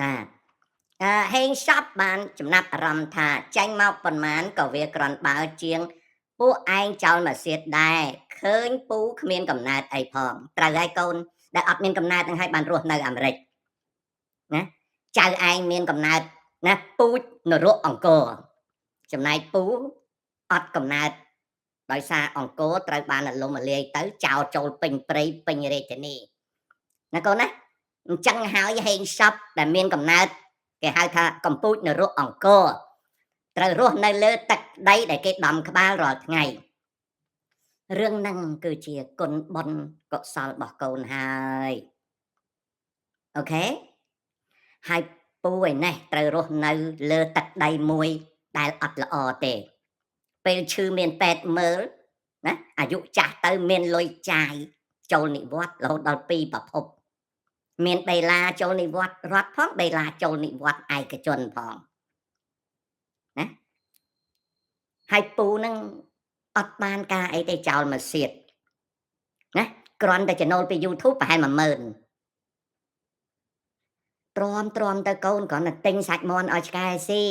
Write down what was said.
ណាហេងសពបានចំណាប់អារម្មណ៍ថាចាញ់មកប៉ុន្មានក៏វាក្រាន់បើជាងពួកឯងចោលមកសៀតដែរឃើញពូគ្មានកំណើតអីផងត្រូវហើយកូនដែលអត់មានកំណើតនឹងឲ្យបានរស់នៅអាមេរិកណាចៅឯងមានកំណើតណាពូជនរកអង្គរចំណែកពូអត់កំណើតដោយសារអង្គរត្រូវបានលំលាយទៅចោលចូលពេញព្រៃពេញរាជធានីណាកូនណាអញ្ចឹងហើយហេងសពដែលមានកំណើតគេហៅថាកម្ពុជានរកអង្គរត្រូវរស់នៅលើទឹកដីដែលគេដំក្បាលរាល់ថ្ងៃរឿងហ្នឹងគឺជាគុណបុណ្យកុសលរបស់កូនហើយអូខេហើយពូឯនេះត្រូវរស់នៅលើទឹកដីមួយដែលអត់ល្អទេពេលឈឺមានពេទ្យមើលណាអាយុចាស់ទៅមានលុយចាយចូលនិវត្តន៍រហូតដល់2ប្រភពមានដេឡាចូលនិវត្តន៍រដ្ឋផងដេឡាចូលនិវត្តន៍ឯកជនផងណាហើយពូនឹងអត់បានការអីទេចោលមកសៀតណាគ្រាន់តែចំណូលពី YouTube ប្រហែល 10000ទ្រាំទៅកូនគ្រាន់តែទិញសាច់មាន់ឲ្យឆ្កែស៊ី